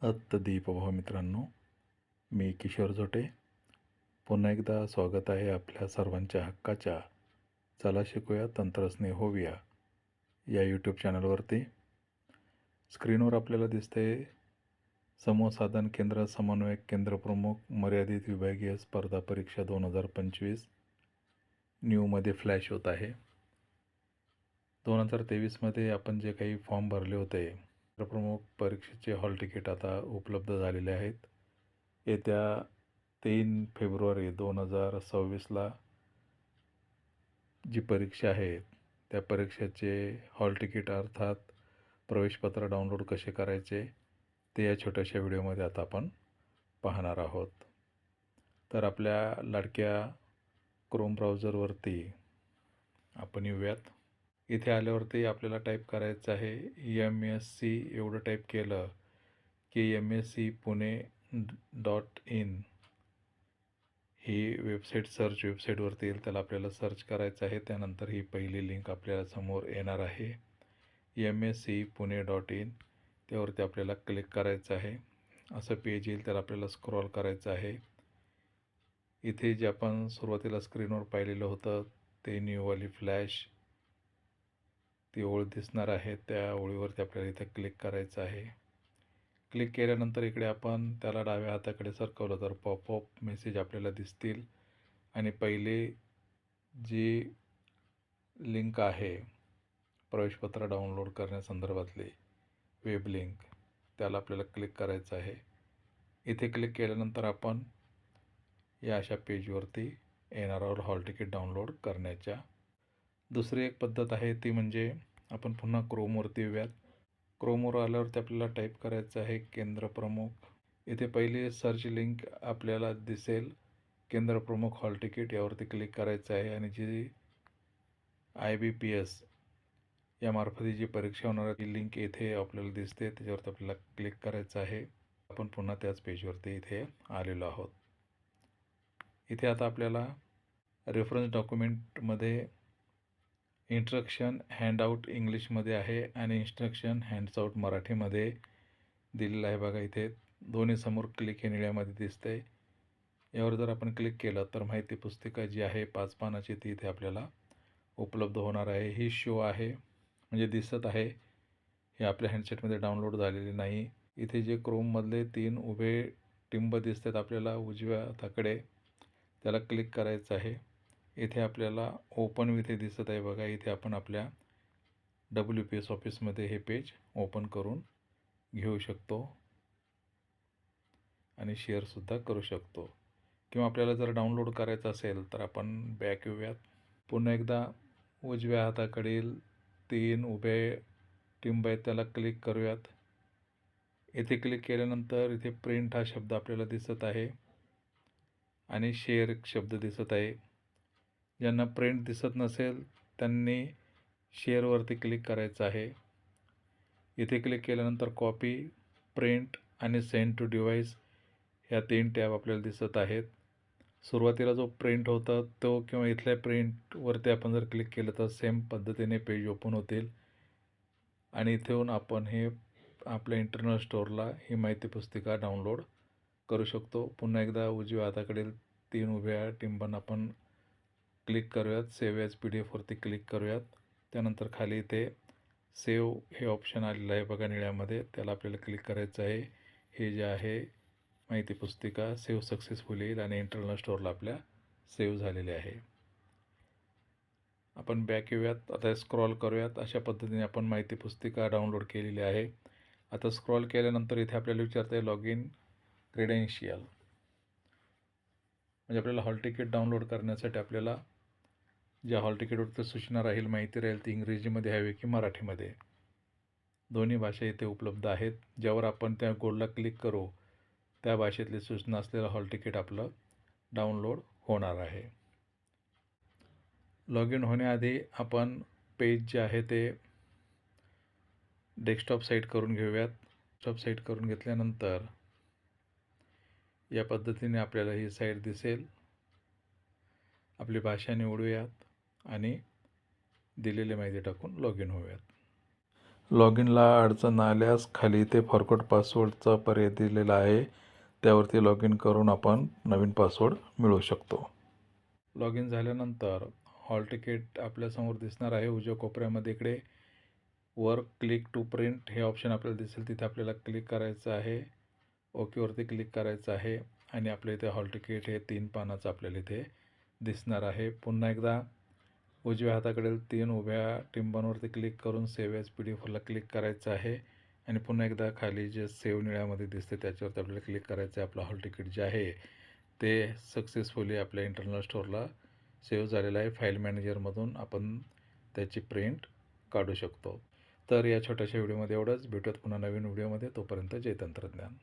दीपभाव मित्रांनो, मी किशोर जोटे. पुन्हा एकदा स्वागत आहे आपल्या सर्वांच्या हक्काच्या चला शिकूया तंत्रस्नेह होऊया या यूट्यूब चॅनलवरती. स्क्रीनवर आपल्याला दिसते समूह साधन केंद्र समन्वयक केंद्र प्रमुख मर्यादित विभागीय स्पर्धा परीक्षा 2025 न्यूमध्ये फ्लॅश होत आहे. 2023मध्ये आपण जे काही फॉर्म भरले होते प्रमुख परीक्षेचे हॉल तिकीट आता उपलब्ध झालेले आहेत. येत्या 3 फेब्रुवारी 2026ला जी परीक्षा आहे त्या परीक्षेचे हॉल तिकीट अर्थात प्रवेशपत्र डाउनलोड कसे करायचे ते या छोट्याशा व्हिडिओमध्ये आता आपण पाहणार आहोत. तर आपल्या लाडक्या क्रोम ब्राउझरवरती आपण येऊयात. इथे आल्यावरती आपल्याला टाईप करायचं आहे MSc. एवढं टाईप केलं की MScPune.in ही वेबसाईट सर्च वेबसाईटवरती येईल. त्याला आपल्याला सर्च करायचं आहे. त्यानंतर ही पहिली लिंक आपल्याला समोर येणार आहे MScPune.in. त्यावरती आपल्याला क्लिक करायचं आहे. असं पेज येईल, त्याला आपल्याला स्क्रॉल करायचं आहे. इथे जे आपण सुरुवातीला स्क्रीनवर पाहिलेलं होतं ते न्यूवाली फ्लॅश ती ओळ दिसणार आहे. त्या ओळीवरती आपल्याला इथे क्लिक करायचं आहे. क्लिक केल्यानंतर इकडे आपण त्याला डाव्या हाताकडे सरकवलं तर पॉपअप मेसेज आपल्याला दिसतील आणि पहिले जी लिंक आहे प्रवेशपत्र डाउनलोड करण्यासंदर्भातली वेब लिंक त्याला आपल्याला क्लिक करायचं आहे. इथे क्लिक केल्यानंतर आपण या अशा पेजवरती येणार आहोत हॉल तिकीट डाउनलोड करण्याच्या. दुसरी एक पद्धत आहे ती म्हणजे आपण पुन्हा क्रोमवरती येऊयात. क्रोमवर आल्यावरती आपल्याला टाईप करायचं आहे केंद्र प्रमुख. इथे पहिली सर्च लिंक आपल्याला दिसेल केंद्र प्रमुख हॉल तिकीट, यावरती क्लिक करायचं आहे आणि जी IBPS यामार्फत जी परीक्षा होणार ती लिंक इथे आपल्याला दिसते, त्याच्यावरती आपल्याला क्लिक करायचं आहे. आपण पुन्हा त्याच पेजवरती इथे आलेलो आहोत. इथे आता आपल्याला रेफरन्स डॉक्युमेंटमध्ये इंस्ट्रक्शन हँडआउट इंग्लिशमध्ये आहे आणि इंस्ट्रक्शन हँड्सआउट मराठीमध्ये दिलेलं आहे. बघा इथे दोन्ही समोर क्लिक हे निळ्यामध्ये दिसतंय. यावर जर आपण क्लिक केलं तर माहिती पुस्तिका जी आहे 5 पानाची ती इथे आपल्याला उपलब्ध होणार आहे. ही शो आहे म्हणजे दिसत आहे, हे आपल्या हँडसेटमध्ये डाउनलोड झालेले नाही. इथे जे क्रोममधले 3 उभे टिंब दिसतात आपल्याला उजव्या हाताकडे, त्याला क्लिक करायचं आहे. इथे आपल्याला ओपन विथ हे दिसत आहे. बघा इथे आपण आपल्या WPS ऑफिसमध्ये हे पेज ओपन करून घेऊ शकतो आणि शेअरसुद्धा करू शकतो. किंवा आपल्याला जर डाउनलोड करायचं असेल तर आपण बॅक येऊयात. पुन्हा एकदा उजव्या हाताकडील 3 उभे टिंब आहेत त्याला क्लिक करूयात. इथे क्लिक केल्यानंतर इथे प्रिंट हा शब्द आपल्याला दिसत आहे आणि शेअर एक शब्द दिसत आहे. ज्यांना प्रिंट दिसत नसेल त्यांनी शेअरवरती क्लिक करायचं आहे. इथे क्लिक केल्यानंतर कॉपी, प्रिंट आणि सेंड टू डिव्हाइस ह्या 3 टॅब आपल्याला दिसत आहेत. सुरुवातीला जो प्रिंट होता तो किंवा इथल्या प्रिंटवरती आपण जर क्लिक केलं तर सेम पद्धतीने पेज ओपन होतील आणि इथून आपण हे आपल्या इंटरनल स्टोअरला ही माहिती पुस्तिका डाउनलोड करू शकतो. पुन्हा एकदा उजव्या हाताकडील 3 उभ्या टिंबांना आपण क्लिक करूयात. सेव्ह ॲज PDF वरती क्लिक करूयात. त्यानंतर खाली इथे सेव्ह हे ऑप्शन आलेलं आहे बघा निळ्यामध्ये, त्याला आपल्याला क्लिक करायचं आहे. हे जे आहे माहिती पुस्तिका सेव्ह सक्सेसफुल येईल आणि इंटरनल स्टोअरला आपल्या सेव्ह झालेले आहे. आपण बॅक येऊयात. आता स्क्रॉल करूयात. अशा पद्धतीने आपण माहिती पुस्तिका डाउनलोड केलेली आहे. आता स्क्रॉल केल्यानंतर इथे आपल्याला विचारतं आहे लॉग इन क्रेडेन्शियल. म्हणजे आपल्याला हॉल तिकीट डाउनलोड करण्यासाठी आपल्याला ज्या हॉल तिकीटवरती सूचना राहील, माहिती राहील ती इंग्रजीमध्ये हवी की मराठीमध्ये, दोन्ही भाषा इथे उपलब्ध आहेत. ज्यावर आपण त्या गोलला क्लिक करू त्या भाषेतली सूचना असलेलं हॉल तिकीट आपलं डाउनलोड होणार आहे. लॉग इन होण्याआधी आपण पेज जे आहे ते डेस्कटॉप साईट करून घेऊयात. डेस्कटॉप साईट करून घेतल्यानंतर या पद्धतीने आपल्याला ही साईट दिसेल. आपली भाषा निवडूयात आणि दिलेली माहिती टाकून लॉग इन होऊयात. लॉग इनला अडचण आल्यास खाली इथे फॉरगॉट पासवर्डचा पर्याय दिलेला आहे, त्यावरती लॉग इन करून आपण नवीन पासवर्ड मिळवू शकतो. लॉग इन झाल्यानंतर हॉल तिकीट आपल्यासमोर दिसणार आहे. उजव्या कोपऱ्यामध्ये इकडे वर क्लिक टू प्रिंट हे ऑप्शन आपल्याला दिसेल, तिथे आपल्याला क्लिक करायचं आहे. ओकेवरती क्लिक करायचं आहे आणि आपल्या इथे हॉल तिकीट हे 3 पानाचं आपल्याला इथे दिसणार आहे. पुन्हा एकदा उजव्या हाताकडील 3 उभ्या टिंबांवरती क्लिक करून सेव्ह ॲज PDF क्लिक करायचं आहे आणि पुन्हा एकदा खाली जे सेव्ह निळ्यामध्ये दिसते त्याच्यावरती आपल्याला क्लिक करायचं आहे. आपलं हॉल तिकीट जे आहे ते सक्सेसफुली आपल्या इंटरनल स्टोअरला सेव्ह झालेलं आहे. फाईल मॅनेजरमधून आपण त्याची प्रिंट काढू शकतो. तर या छोट्याशा व्हिडिओमध्ये एवढंच. भेटूयात पुन्हा नवीन व्हिडिओमध्ये. तोपर्यंत जय तंत्रज्ञान.